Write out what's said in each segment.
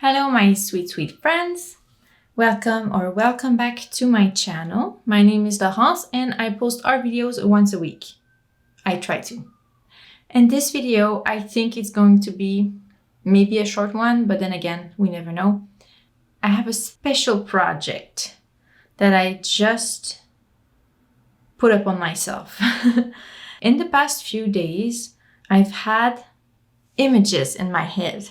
Hello, my sweet friends. Welcome back to my channel. My name is Laurence and I post art videos once a week. I try to. And this video, I think it's going to be maybe a short one, but then again, we never know. I have a special project that I just put up on myself. In the past few days, I've had images in my head.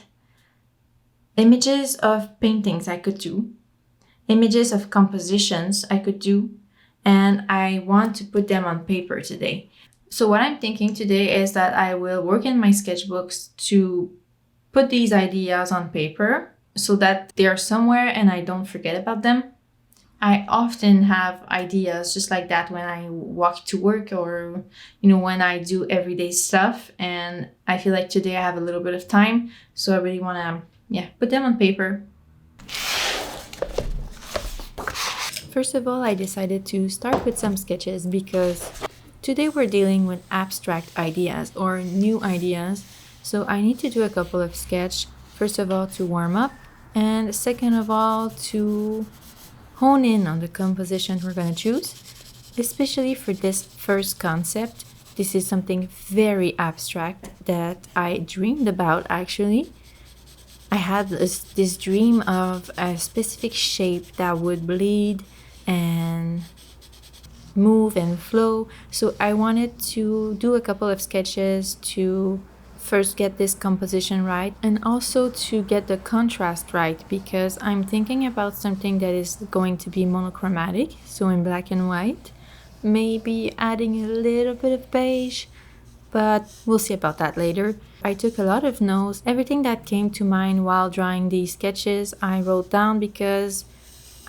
Images of paintings I could do, images of compositions I could do, and I want to put them on paper today. So what I'm thinking today is that I will work in my sketchbooks to put these ideas on paper so that they are somewhere and I don't forget about them. I often have ideas just like that when I walk to work or, when I do everyday stuff, and I feel like today I have a little bit of time, so I really want to put them on paper. First of all, I decided to start with some sketches because today we're dealing with abstract ideas or new ideas. So I need to do a couple of sketches. First of all, to warm up, and second of all, to hone in on the composition we're going to choose. Especially for this first concept, this is something very abstract that I dreamed about actually. I had this dream of a specific shape that would bleed and move and flow. So I wanted to do a couple of sketches to first get this composition right and also to get the contrast right, because I'm thinking about something that is going to be monochromatic, so in black and white, maybe adding a little bit of beige, but we'll see about that later. I took a lot of notes. Everything that came to mind while drawing these sketches, I wrote down because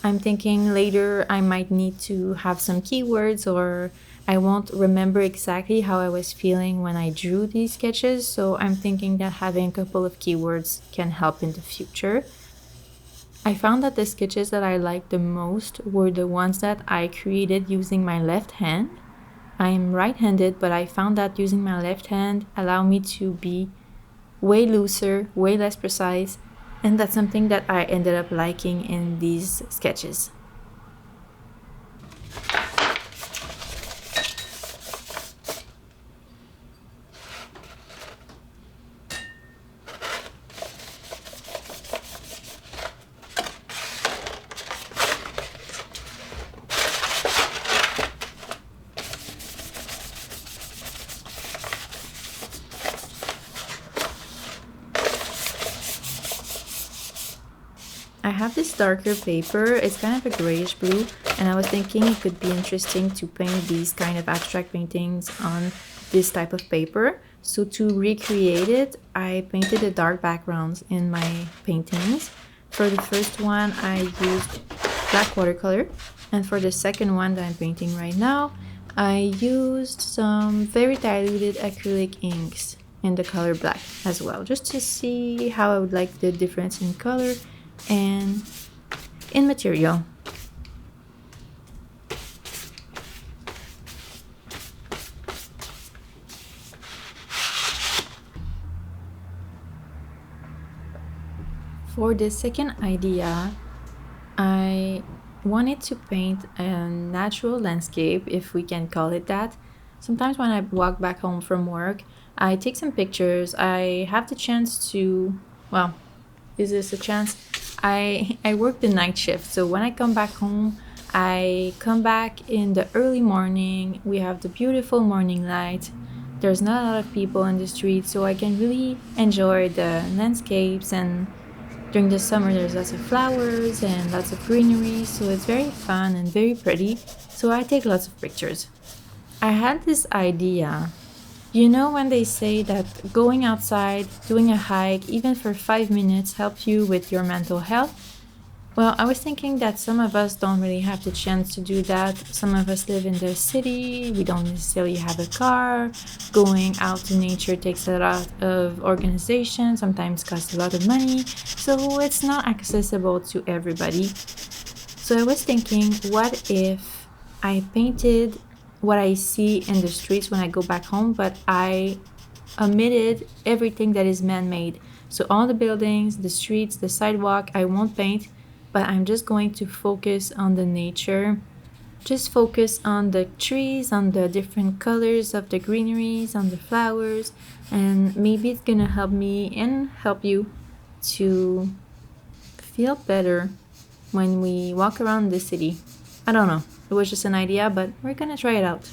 I'm thinking later I might need to have some keywords or I won't remember exactly how I was feeling when I drew these sketches. So I'm thinking that having a couple of keywords can help in the future. I found that the sketches that I liked the most were the ones that I created using my left hand. I'm right-handed, but I found that using my left hand allowed me to be way looser, way less precise, and that's something that I ended up liking in these sketches. I have this darker paper, it's kind of a grayish blue, and I was thinking it could be interesting to paint these kind of abstract paintings on this type of paper. So to recreate it, I painted the dark backgrounds in my paintings. For the first one, I used black watercolor, and for the second one that I'm painting right now, I used some very diluted acrylic inks in the color black as well, just to see how I would like the difference in color and in material. For the second idea, I wanted to paint a natural landscape, if we can call it that. Sometimes when I walk back home from work, I take some pictures. I have the chance to, is this a chance? I work the night shift, so when I come back home, I come back in the early morning. We have the beautiful morning light. There's not a lot of people in the street, so I can really enjoy the landscapes, and during the summer there's lots of flowers and lots of greenery, so it's very fun and very pretty, so I take lots of pictures. I had this idea. When they say that going outside, doing a hike, even for 5 minutes, helps you with your mental health? Well, I was thinking that some of us don't really have the chance to do that. Some of us live in the city, we don't necessarily have a car. Going out to nature takes a lot of organization, sometimes costs a lot of money, so it's not accessible to everybody. So I was thinking, what if I painted what I see in the streets when I go back home, but I omitted everything that is man-made. So all the buildings, the streets, the sidewalk, I won't paint, but I'm just going to focus on the nature. Just focus on the trees, on the different colors of the greeneries, on the flowers, and maybe it's gonna help me and help you to feel better when we walk around the city. I don't know, it was just an idea, but we're gonna try it out.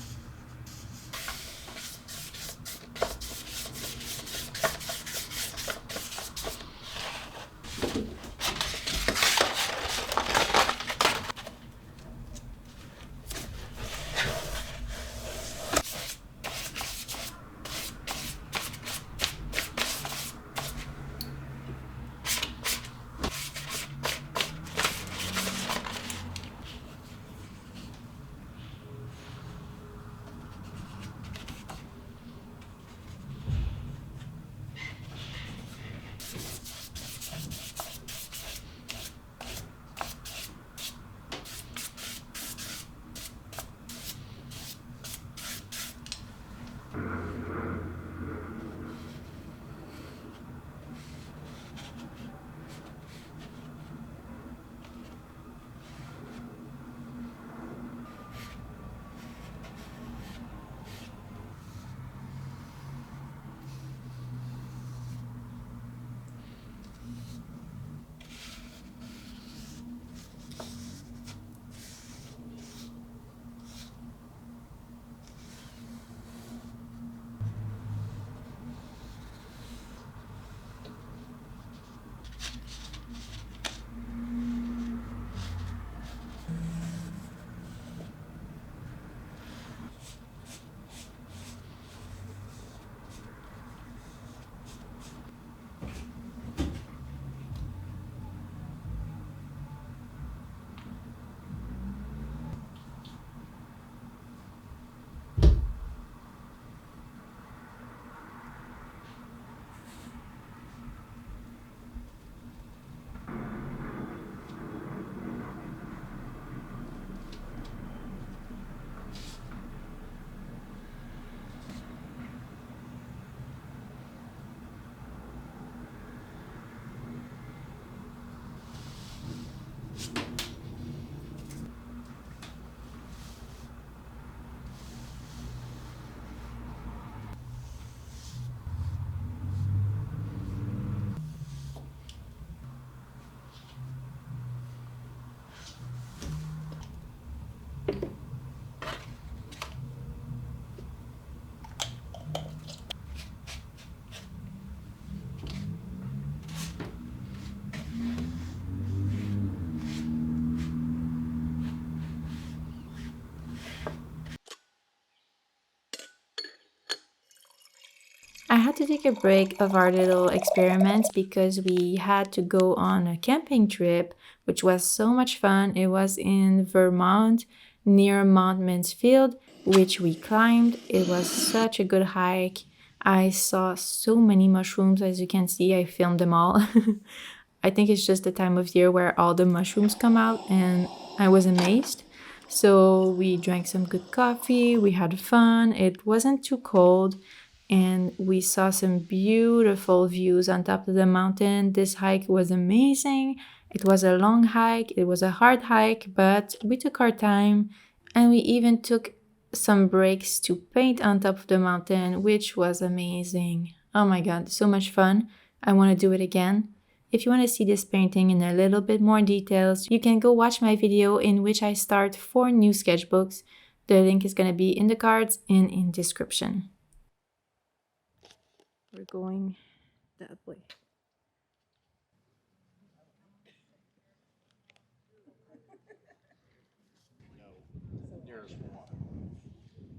I had to take a break of our little experiments because we had to go on a camping trip, which was so much fun. It was in Vermont near Mount Mansfield, which we climbed. It was such a good hike. I saw so many mushrooms, as you can see. I filmed them all. I think it's just the time of year where all the mushrooms come out, and I was amazed. So we drank some good coffee, we had fun, it wasn't too cold, and we saw some beautiful views on top of the mountain. This hike was amazing. It was a long hike, it was a hard hike, but we took our time, and we even took some breaks to paint on top of the mountain, which was amazing. Oh my god, so much fun. I want to do it again. If you want to see this painting in a little bit more details, you can go watch my video in which I start 4 new sketchbooks. The link is going to be in the cards and in description. We're going that way.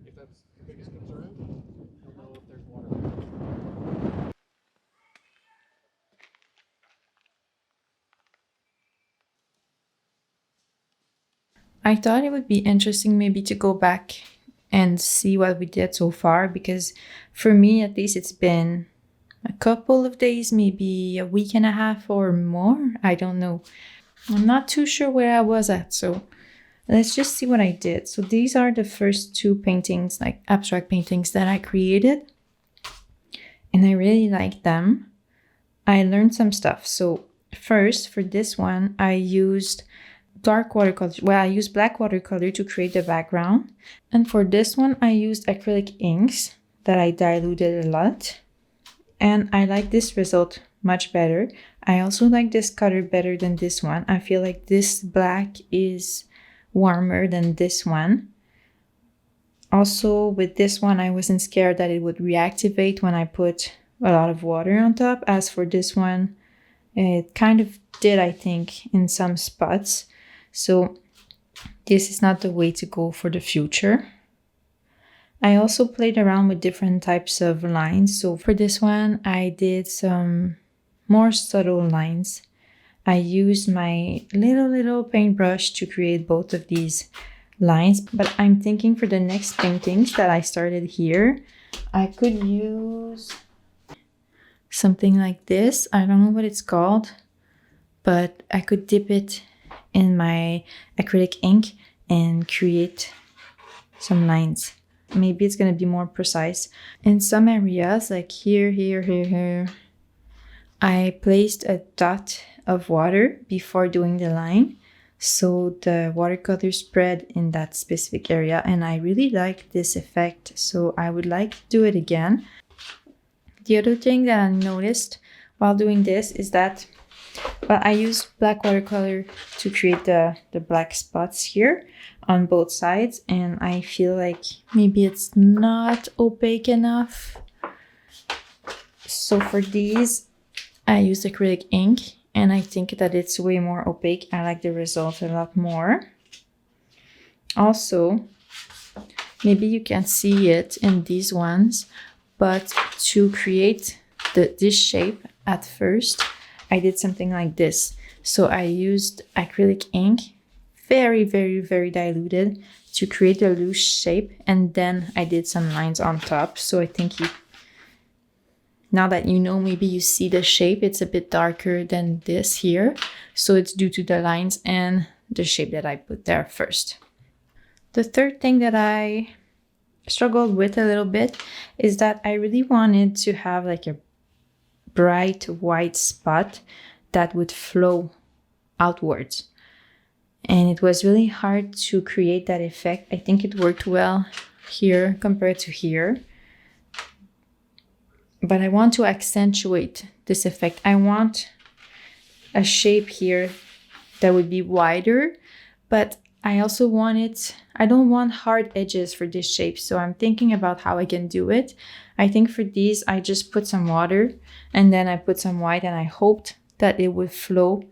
If that's the biggest concern, you'll know if there's water. I thought it would be interesting maybe to go back and see what we did so far, because for me at least it's been a couple of days, maybe a week and a half or more. I don't know. I'm not too sure where I was at, so let's just see what I did. So these are the first 2 paintings, like abstract paintings that I created, and I really like them. I learned some stuff. So first, for this one, I used dark watercolor. Well, I used black watercolor to create the background. And for this one, I used acrylic inks that I diluted a lot. And I like this result much better. I also like this color better than this one. I feel like this black is warmer than this one. Also, with this one, I wasn't scared that it would reactivate when I put a lot of water on top. As for this one, it kind of did, I think, in some spots. So this is not the way to go for the future. I also played around with different types of lines. So for this one, I did some more subtle lines. I used my little paintbrush to create both of these lines, but I'm thinking for the next paintings that I started here, I could use something like this. I don't know what it's called, but I could dip it in my acrylic ink and create some lines. Maybe it's going to be more precise. In some areas, like here, I placed a dot of water before doing the line, so the watercolor spread in that specific area, and I really like this effect, so I would like to do it again. The other thing that I noticed while doing this is that, well, I used black watercolor to create the black spots here on both sides, and I feel like maybe it's not opaque enough. So for these, I used acrylic ink, and I think that it's way more opaque. I like the result a lot more. Also, maybe you can see it in these ones, but to create this shape at first, I did something like this. So I used acrylic ink, very diluted, to create a loose shape, and then I did some lines on top. So I think now that you know, maybe you see the shape, it's a bit darker than this here. So it's due to the lines and the shape that I put there first. The third thing that I struggled with a little bit is that I really wanted to have like a bright white spot that would flow outwards. And it was really hard to create that effect. I think it worked well here compared to here. But I want to accentuate this effect. I want a shape here that would be wider, but I also want it, I don't want hard edges for this shape. So I'm thinking about how I can do it. I think for these, I just put some water and then I put some white, and I hoped that it would flow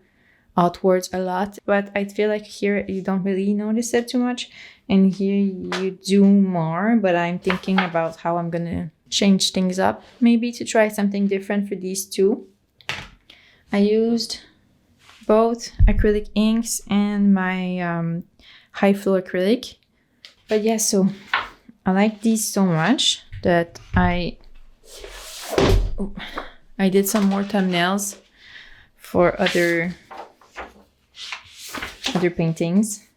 outwards a lot. But I feel like here you don't really notice it too much, and here you do more. But I'm thinking about how I'm gonna change things up, maybe to try something different for these two. I used both acrylic inks and my high flow acrylic. But yeah, so I like these so much that I did some more thumbnails for other paintings.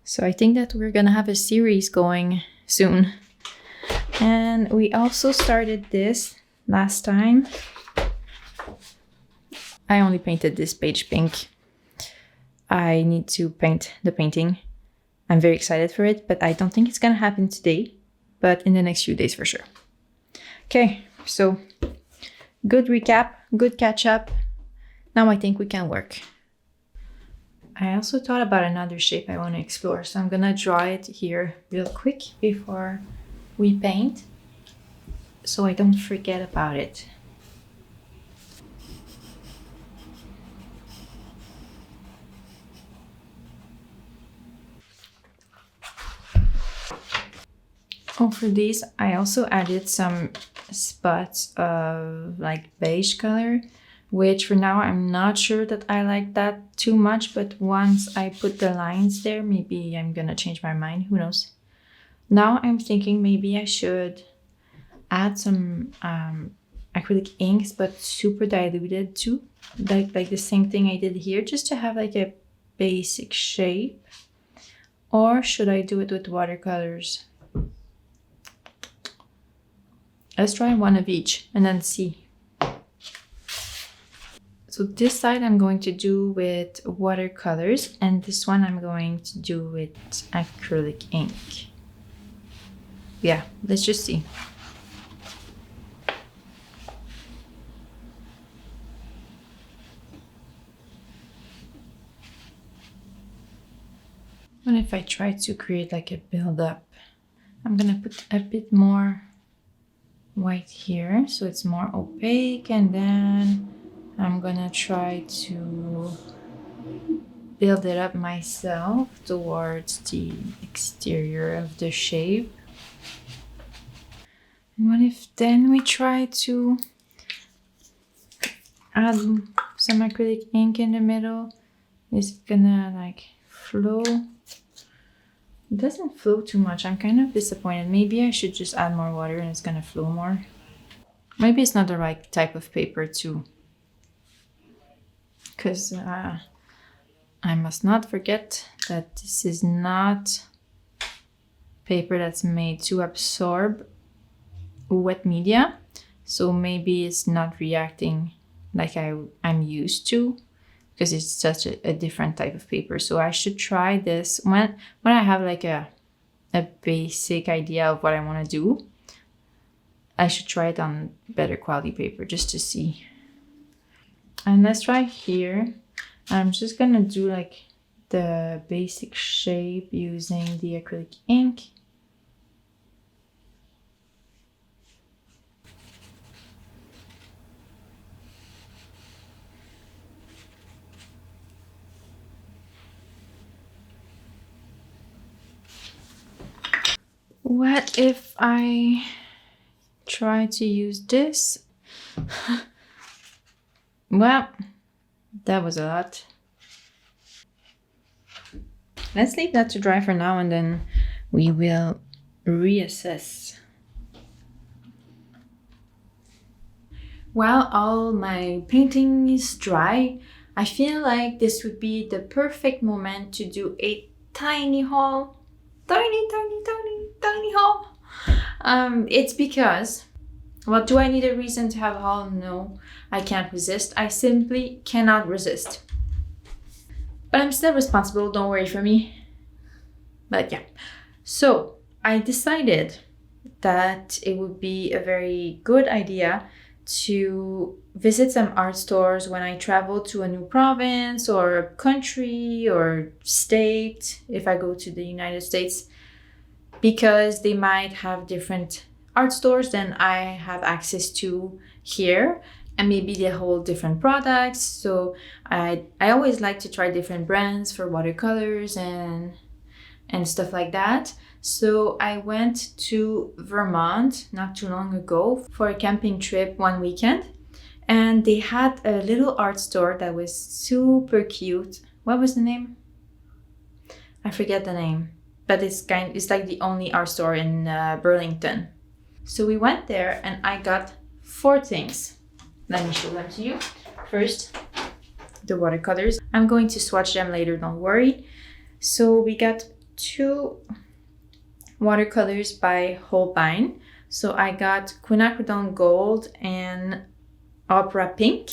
So I think that we're gonna have a series going soon. And we also started this last time. I only painted this page pink. I need to paint the painting. I'm very excited for it, but I don't think it's gonna happen today, but in the next few days for sure. Okay, so good recap, good catch up. Now I think we can work. I also thought about another shape I want to explore, so I'm gonna draw it here real quick before we paint, so I don't forget about it. Oh, for these, I also added some spots of like beige color, which for now I'm not sure that I like that too much, but once I put the lines there, maybe I'm gonna change my mind, who knows. Now I'm thinking maybe I should add some acrylic inks, but super diluted too, like the same thing I did here, just to have like a basic shape. Or should I do it with watercolors? Let's try one of each and then see. So this side I'm going to do with watercolors, and this one I'm going to do with acrylic ink. Yeah, let's just see. What if I try to create like a build-up? I'm gonna put a bit more white here so it's more opaque, and then I'm gonna try to build it up myself towards the exterior of the shape. And what if then we try to add some acrylic ink in the middle? Is it gonna like flow? It doesn't flow too much. I'm kind of disappointed. Maybe I should just add more water and it's gonna flow more. Maybe it's not the right type of paper too. Because I must not forget that this is not paper that's made to absorb wet media. So maybe it's not reacting like I'm used to, because it's such a different type of paper. So I should try this when I have like a basic idea of what I want to do. I should try it on better quality paper just to see. And let's try here. I'm just gonna do like the basic shape using the acrylic ink. What if I try to use this? Well, that was a lot. Let's leave that to dry for now, and then we will reassess. While all my painting is dry, I feel like this would be the perfect moment to do a tiny haul. Tiny haul. It's because, well, do I need a reason to have a haul? No, I can't resist. I simply cannot resist. But I'm still responsible, don't worry for me. But yeah, so I decided that it would be a very good idea to visit some art stores when I travel to a new province or country or state, if I go to the United States, because they might have different art stores than I have access to here, and maybe they hold different products. So I always like to try different brands for watercolors and stuff like that. So I went to Vermont not too long ago for a camping trip one weekend, and they had a little art store that was super cute. What was the name? I forget the name, but it's like the only art store in Burlington. So we went there and I got 4 things. Let me show them to you. First, the watercolors. I'm going to swatch them later, don't worry. So we got 2 watercolors by Holbein. So I got Quinacridone Gold and Opera Pink,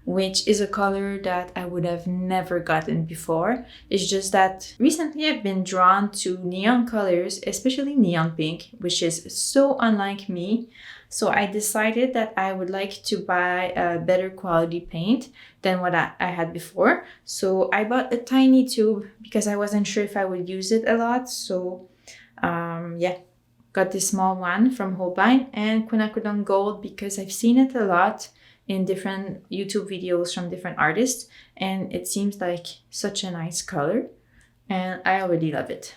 which is a color that I would have never gotten before. It's just that recently I've been drawn to neon colors, especially neon pink, which is so unlike me. So I decided that I would like to buy a better quality paint than what I had before. So I bought a tiny tube because I wasn't sure if I would use it a lot. So yeah, got this small one from Holbein, and Quinacridone Gold because I've seen it a lot in different YouTube videos from different artists, and it seems like such a nice color and I already love it.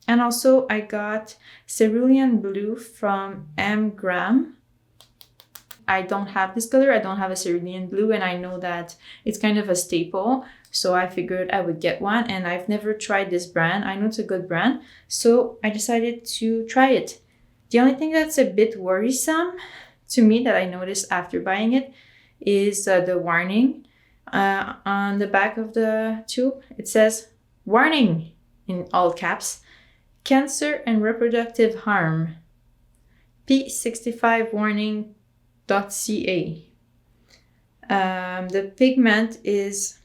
And also I got Cerulean Blue from M. Graham. I don't have this color, I don't have a Cerulean Blue, and I know that it's kind of a staple, so I figured I would get one, and I've never tried this brand. I know it's a good brand, so I decided to try it. The only thing that's a bit worrisome to me that I noticed after buying it is the warning on the back of the tube. It says, "Warning," in all caps, "Cancer and reproductive harm. P65 warning.ca." The pigment is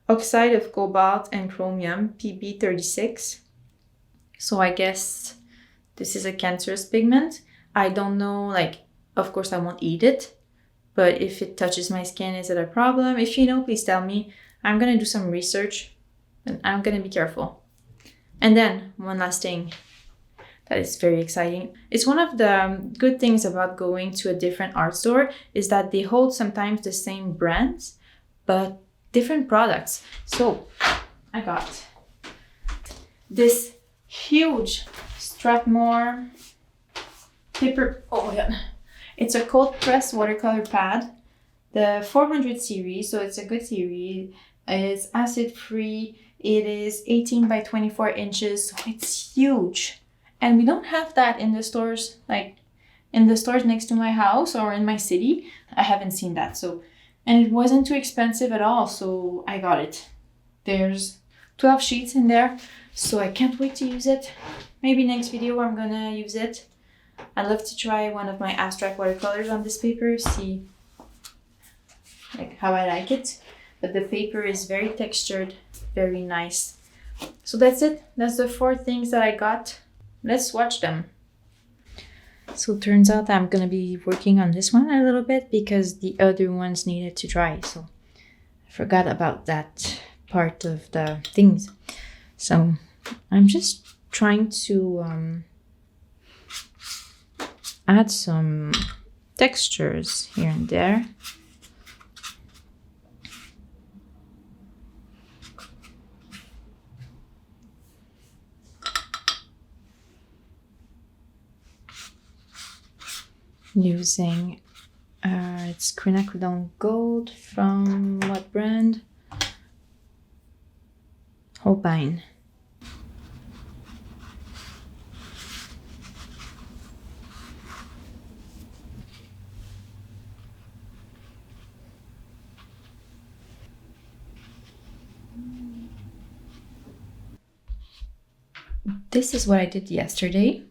oxide of cobalt and chromium, PB36. So I guess this is a cancerous pigment. I don't know, like, of course I won't eat it, but if it touches my skin, is it a problem? If you know, please tell me. I'm gonna do some research and I'm gonna be careful. And then one last thing that is very exciting. It's one of the good things about going to a different art store is that they hold sometimes the same brands, but different products. So I got this huge Strathmore paper. Oh my god. It's a cold press watercolor pad, the 400 series, so it's a good series. It's acid free. It is 18 by 24 inches, so it's huge. And we don't have that in the stores, like in the stores next to my house or in my city. I haven't seen that. So, and it wasn't too expensive at all, so I got it. There's 12 sheets in there, so I can't wait to use it. Maybe next video I'm gonna use it. I'd love to try one of my abstract watercolors on this paper, see like how I like it. But the paper is very textured, very nice. So that's it. That's the 4 things that I got. Let's watch them. So it turns out I'm gonna be working on this one a little bit because the other ones needed to dry. So I forgot about that part of the things. So I'm just trying to add some textures here and there. Using it's Quinacridone Gold from what brand? Holbein. This is what I did yesterday.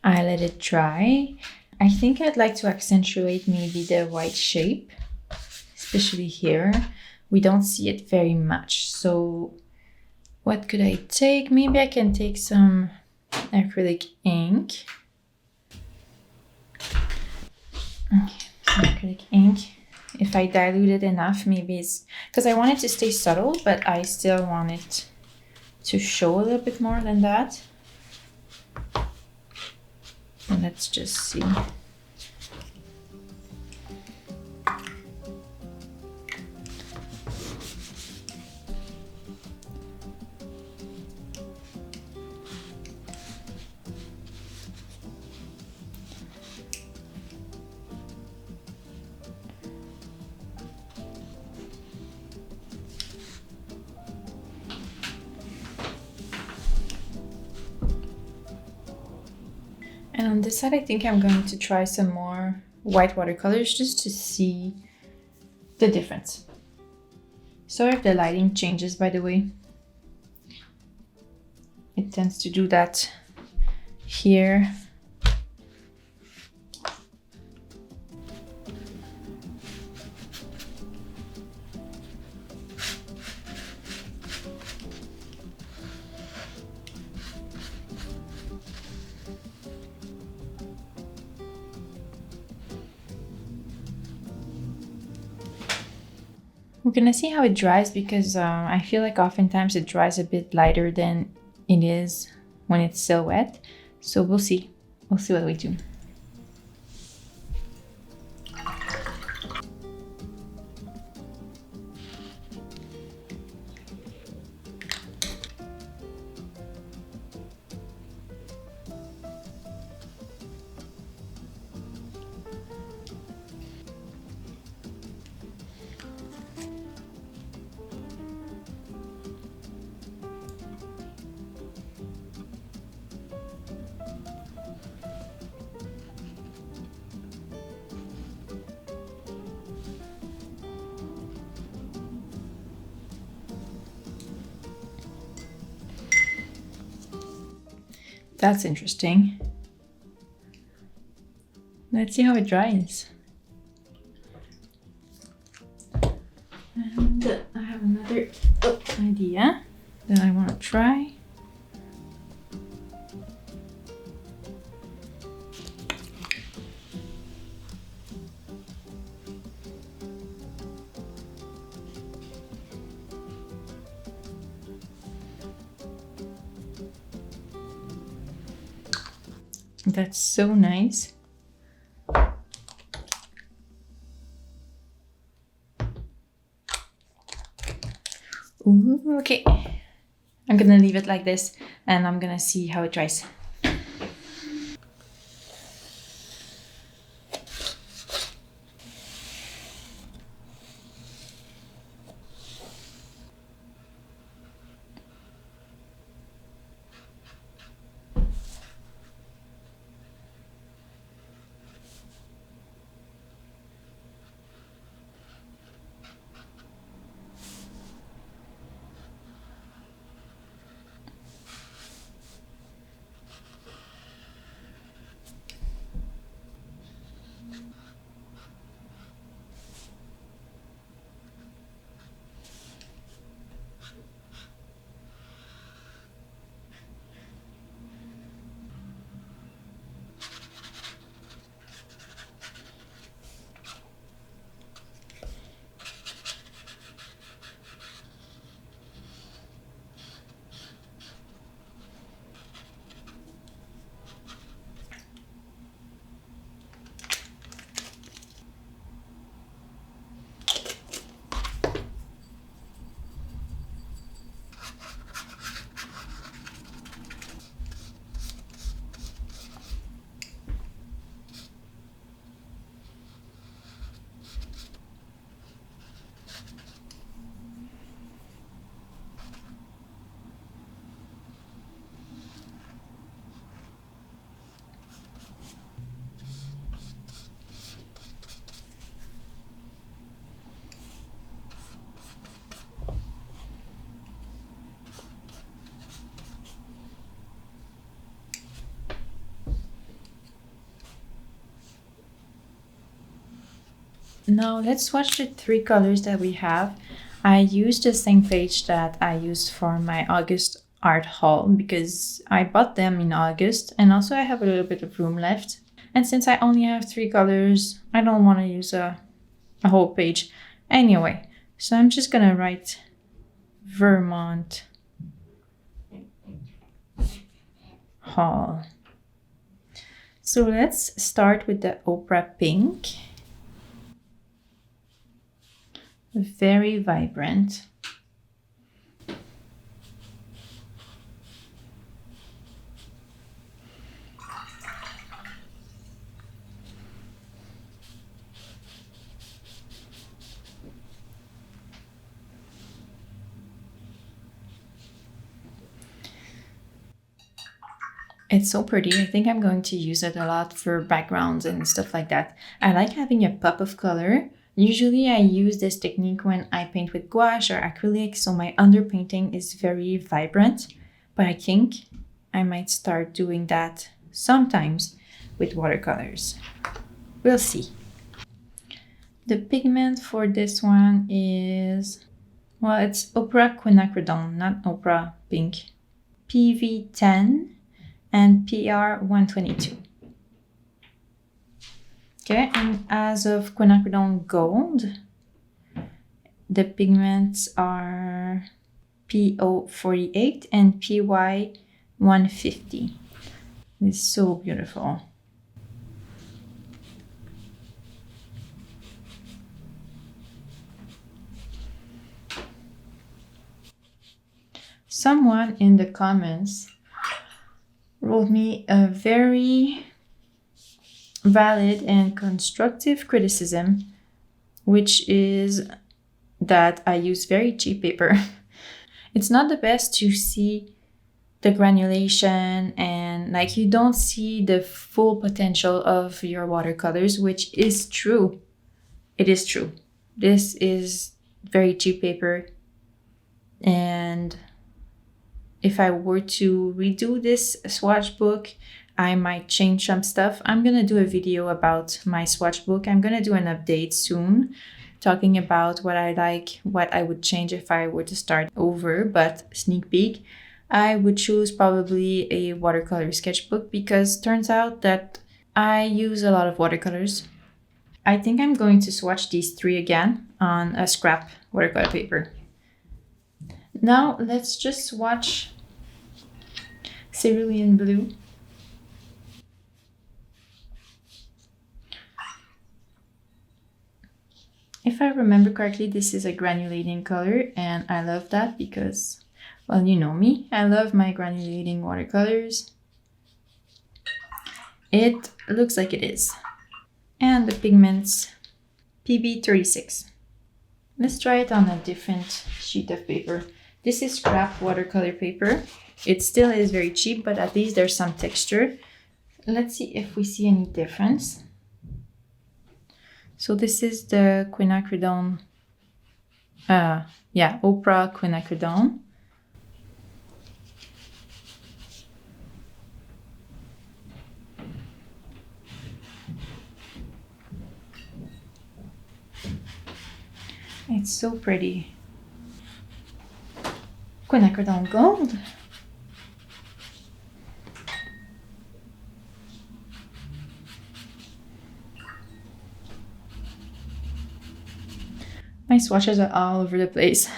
I let it dry. I think I'd like to accentuate maybe the white shape, especially here. We don't see it very much. So what could I take? Maybe I can take some acrylic ink. Okay, some acrylic ink. If I dilute it enough, maybe it's... Because I want it to stay subtle, but I still want it to show a little bit more than that. And let's just see. And on this side, I think I'm going to try some more white watercolors just to see the difference. Sorry if the lighting changes, by the way. It tends to do that here. We're gonna see how it dries because I feel like oftentimes it dries a bit lighter than it is when it's still wet. So we'll see. We'll see what we do. That's interesting. Let's see how it dries. And I have another idea that I want to try. That's so nice. Ooh, okay. I'm gonna leave it like this and I'm gonna see how it dries. Now let's swatch the three colors that we have. I used the same page that I used for my August art haul because I bought them in August and also I have a little bit of room left. And since I only have three colors, I don't want to use a whole page anyway. So I'm just gonna write Vermont haul. So let's start with the Opera Pink. Very vibrant. It's so pretty. I think I'm going to use it a lot for backgrounds and stuff like that. I like having a pop of color. Usually I use this technique when I paint with gouache or acrylic, so my underpainting is very vibrant, but I think I might start doing that sometimes with watercolors. We'll see. The pigment for this one is, well, it's Opera Quinacridone, not Opera Pink. PV10 and PR122. Okay, and as of Quinacridone Gold, the pigments are PO48 and PY150. It's so beautiful. Someone in the comments wrote me a very valid and constructive criticism, which is that I use very cheap paper. It's not the best to see the granulation and like you don't see the full potential of your watercolors, which is true. It is true. This is very cheap paper, and if I were to redo this swatch book, I might change some stuff. I'm gonna do a video about my swatch book. I'm gonna do an update soon talking about what I like, what I would change if I were to start over, but sneak peek, I would choose probably a watercolor sketchbook because turns out that I use a lot of watercolors. I think I'm going to swatch these three again on a scrap watercolor paper. Now let's just swatch Cerulean Blue. If I remember correctly, this is a granulating color, and I love that because, well, you know me, I love my granulating watercolors. It looks like it is. And the pigments PB36. Let's try it on a different sheet of paper. This is scrap watercolor paper. It still is very cheap, but at least there's some texture. Let's see if we see any difference. So this is the Quinacridone, Oprah Quinacridone. It's so pretty. Quinacridone Gold. My swatches are all over the place.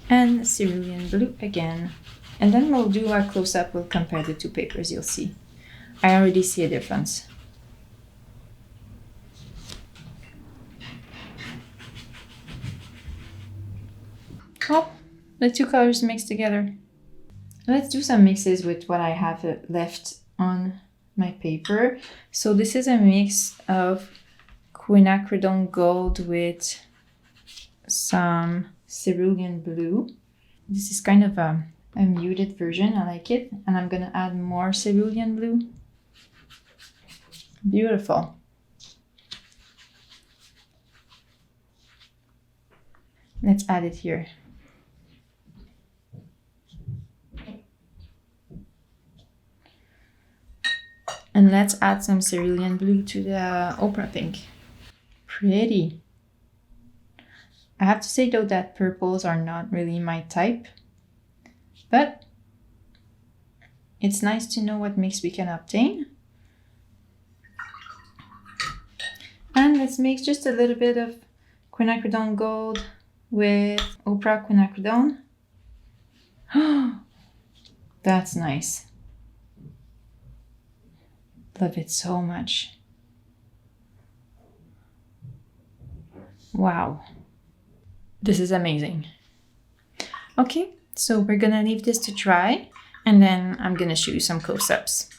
And Cerulean Blue again. And then we'll do our close-up, we'll compare the two papers, you'll see. I already see a difference. Oh, the two colors mixed together. Let's do some mixes with what I have left on my paper. So this is a mix of Quinacridone Gold with some Cerulean Blue. This is kind of a muted version, I like it. And I'm gonna add more Cerulean Blue. Beautiful. Let's add it here. And let's add some Cerulean Blue to the Oprah Pink. Pretty. I have to say though that purples are not really my type, but it's nice to know what mix we can obtain. And let's mix just a little bit of Quinacridone Gold with Oprah Quinacridone. That's nice. Love it so much. Wow. This is amazing. Okay, so we're gonna leave this to dry and then I'm gonna show you some close-ups.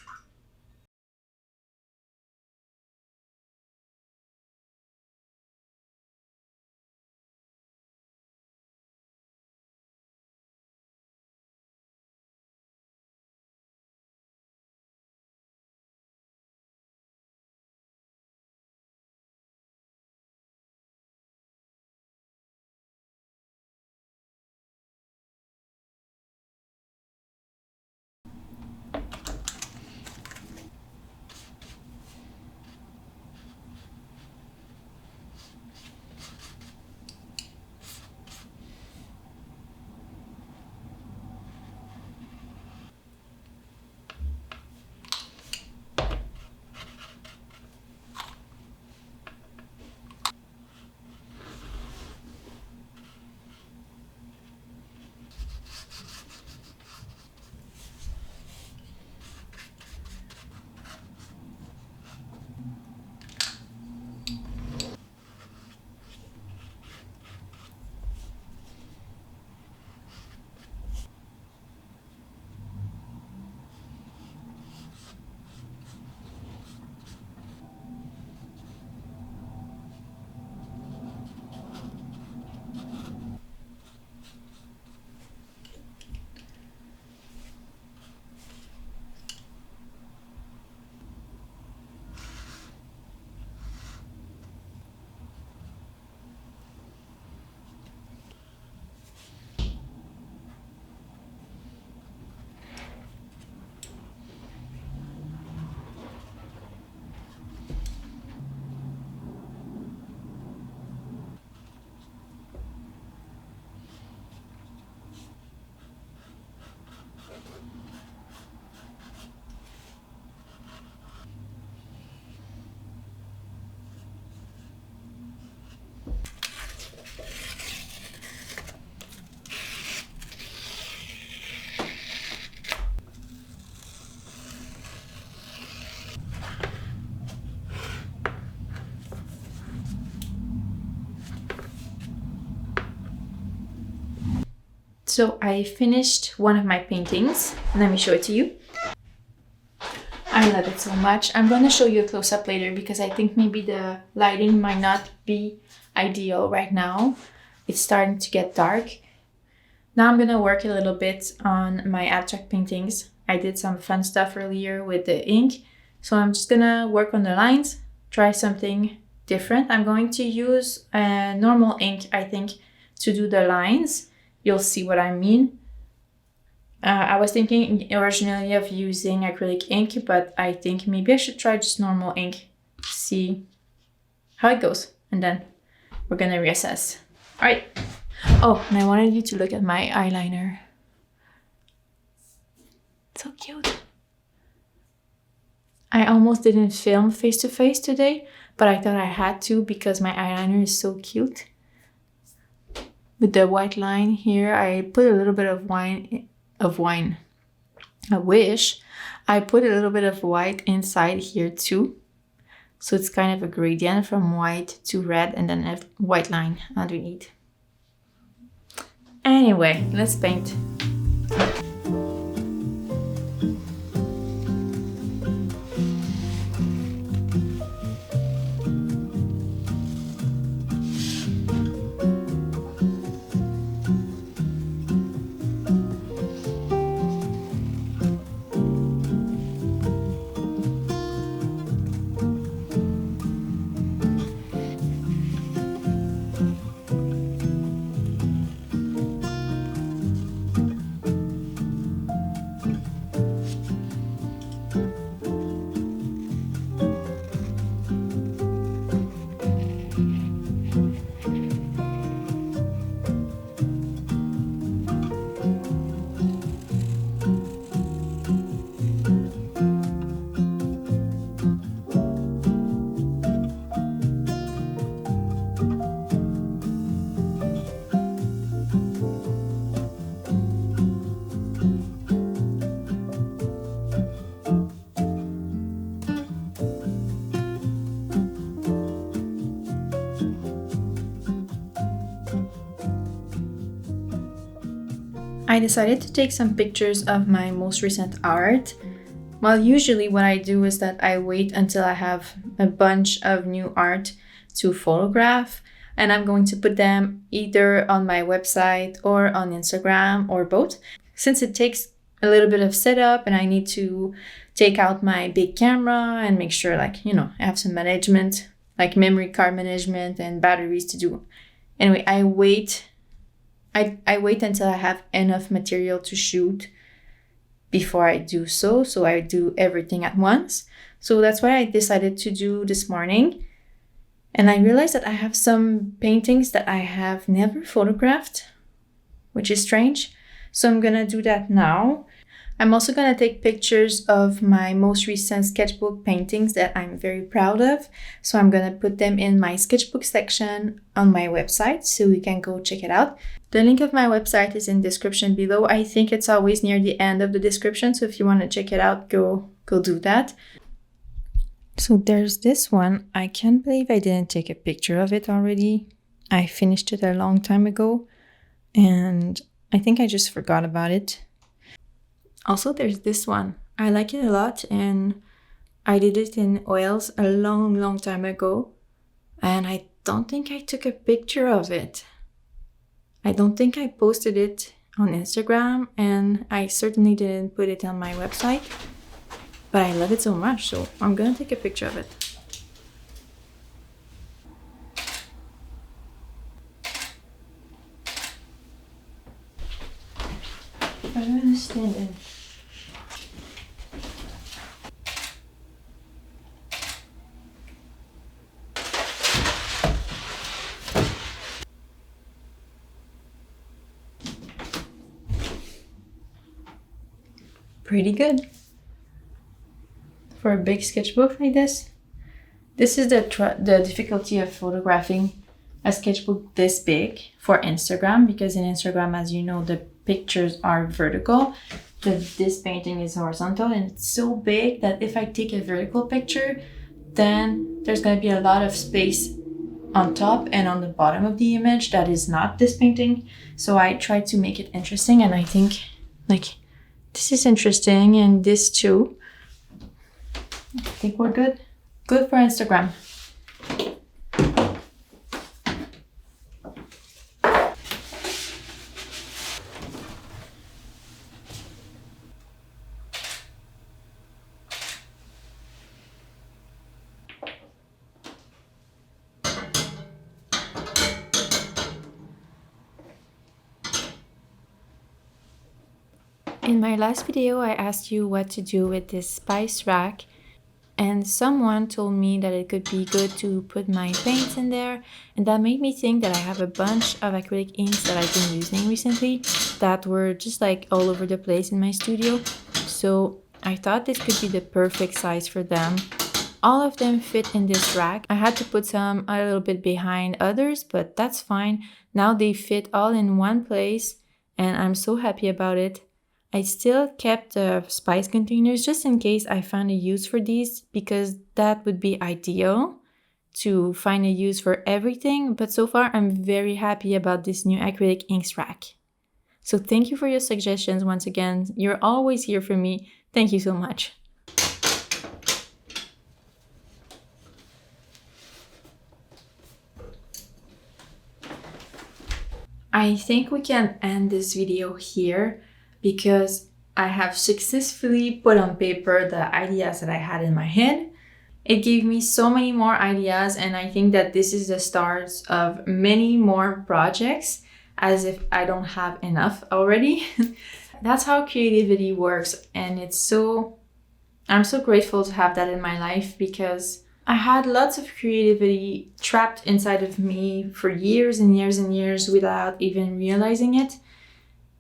So I finished one of my paintings. Let me show it to you. I love it so much. I'm going to show you a close-up later because I think maybe the lighting might not be ideal right now. It's starting to get dark. Now I'm going to work a little bit on my abstract paintings. I did some fun stuff earlier with the ink. So I'm just going to work on the lines, try something different. I'm going to use a normal ink, I think, to do the lines. You'll see what I mean. I was thinking originally of using acrylic ink, but I think maybe I should try just normal ink, see how it goes, and then we're gonna reassess. All right. Oh, and I wanted you to look at my eyeliner. So cute. I almost didn't film face-to-face today, but I thought I had to because my eyeliner is so cute. With the white line here, I put a little bit of wine. I wish I put a little bit of white inside here too. So it's kind of a gradient from white to red and then a white line underneath. Anyway, let's paint. I decided to take some pictures of my most recent art. Well, usually what I do is that I wait until I have a bunch of new art to photograph, and I'm going to put them either on my website or on Instagram or both. Since it takes a little bit of setup and I need to take out my big camera and make sure I have some management, like memory card management and batteries to do. Anyway, I wait until I have enough material to shoot before I do so. So I do everything at once. So that's what I decided to do this morning. And I realized that I have some paintings that I have never photographed, which is strange. So I'm gonna do that now. I'm also gonna take pictures of my most recent sketchbook paintings that I'm very proud of. So I'm gonna put them in my sketchbook section on my website so you can go check it out. The link of my website is in the description below. I think it's always near the end of the description. So if you want to check it out, go do that. So there's this one. I can't believe I didn't take a picture of it already. I finished it a long time ago and I think I just forgot about it. Also, there's this one. I like it a lot and I did it in oils a long time ago and I don't think I took a picture of it. I don't think I posted it on Instagram and I certainly didn't put it on my website, but I love it so much, so I'm gonna take a picture of it. I'm gonna stand in. Pretty good for a big sketchbook like this. This is the difficulty of photographing a sketchbook this big for Instagram, because in Instagram, as you know, the pictures are vertical. This painting is horizontal and it's so big that if I take a vertical picture, then there's going to be a lot of space on top and on the bottom of the image that is not this painting. So I tried to make it interesting, and I think like this is interesting and this too. I think we're good. Good for Instagram. In my last video, I asked you what to do with this spice rack, and someone told me that it could be good to put my paints in there, and that made me think that I have a bunch of acrylic inks that I've been using recently that were just like all over the place in my studio. So I thought this could be the perfect size for them. All of them fit in this rack. I had to put some a little bit behind others, but that's fine. Now they fit all in one place, and I'm so happy about it. I still kept the spice containers just in case I found a use for these, because that would be ideal to find a use for everything. But so far, I'm very happy about this new acrylic inks rack. So thank you for your suggestions once again. You're always here for me. Thank you so much. I think we can end this video here, because I have successfully put on paper the ideas that I had in my head. It gave me so many more ideas, and I think that this is the start of many more projects, as if I don't have enough already. That's how creativity works, and I'm so grateful to have that in my life, because I had lots of creativity trapped inside of me for years and years and years without even realizing it.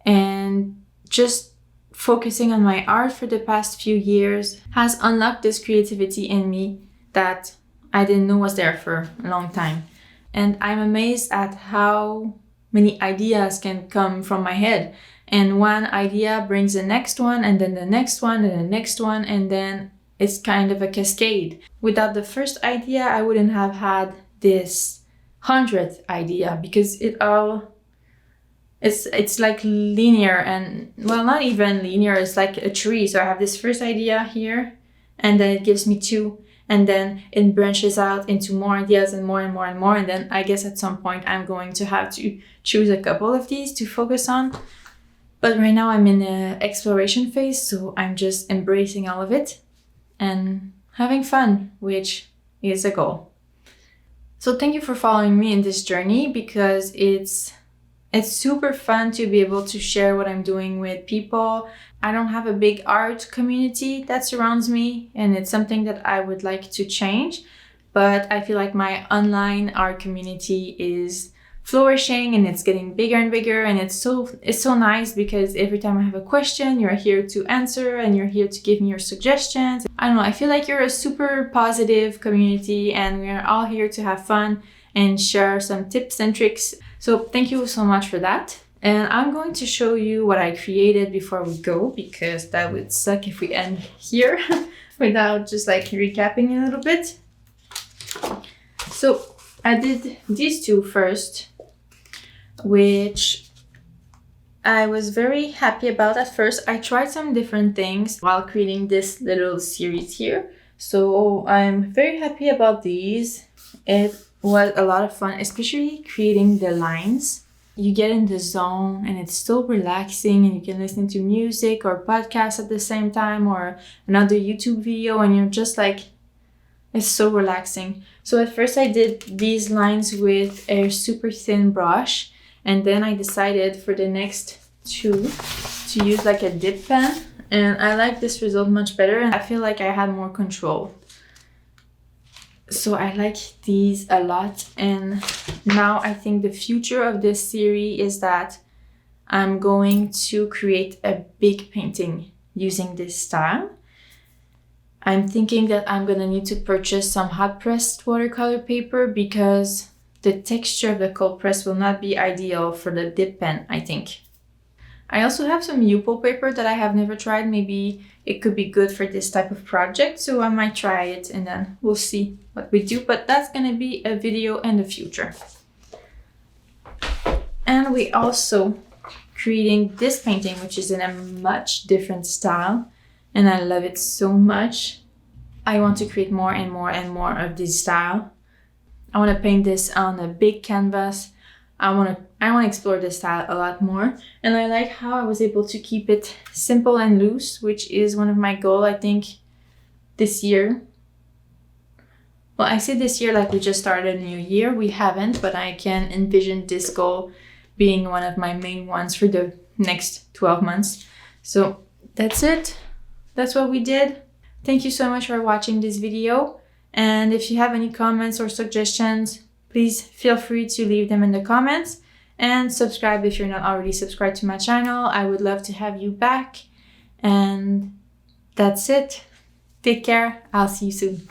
And just focusing on my art for the past few years has unlocked this creativity in me that I didn't know was there for a long time. And I'm amazed at how many ideas can come from my head. And one idea brings the next one, and then the next one, and the next one, and then it's kind of a cascade. Without the first idea, I wouldn't have had this 100th idea, because it's like linear, and well, not even linear, it's like a tree. So I have this first idea here, and then it gives me 2, and then it branches out into more ideas and more and more and more, and then I guess at some point I'm going to have to choose a couple of these to focus on. But right now I'm in the exploration phase, so I'm just embracing all of it and having fun, which is a goal. So thank you for following me in this journey, because it's super fun to be able to share what I'm doing with people. I don't have a big art community that surrounds me, and it's something that I would like to change. But I feel like my online art community is flourishing, and it's getting bigger and bigger, and it's so nice, because every time I have a question, you're here to answer, and you're here to give me your suggestions. I don't know, I feel like you're a super positive community, and we're all here to have fun and share some tips and tricks. So thank you so much for that. And I'm going to show you what I created before we go, because that would suck if we end here without just like recapping a little bit. So I did these two first, which I was very happy about at first. I tried some different things while creating this little series here. So I'm very happy about these. It was a lot of fun, especially creating the lines. You get in the zone, and it's so relaxing, and you can listen to music or podcasts at the same time, or another YouTube video, and you're just like, it's so relaxing. So at first I did these lines with a super thin brush, and then I decided for the next two to use like a dip pen, and I like this result much better, and I feel like I had more control. So I like these a lot, and now I think the future of this series is that I'm going to create a big painting using this style. I'm thinking that I'm gonna need to purchase some hot pressed watercolor paper, because the texture of the cold press will not be ideal for the dip pen, I think. I also have some Yupo paper that I have never tried. Maybe it could be good for this type of project, so I might try it and then we'll see what we do, but that's gonna be a video in the future. And we also creating this painting, which is in a much different style, and I love it so much. I want to create more and more and more of this style. I want to paint this on a big canvas. I want to explore this style a lot more, and I like how I was able to keep it simple and loose, which is one of my goals, I think, this year. Well, I say this year like we just started a new year. We haven't, but I can envision this goal being one of my main ones for the next 12 months. So that's it. That's what we did. Thank you so much for watching this video. And if you have any comments or suggestions, please feel free to leave them in the comments, and subscribe if you're not already subscribed to my channel. I would love to have you back. And that's it. Take care. I'll see you soon.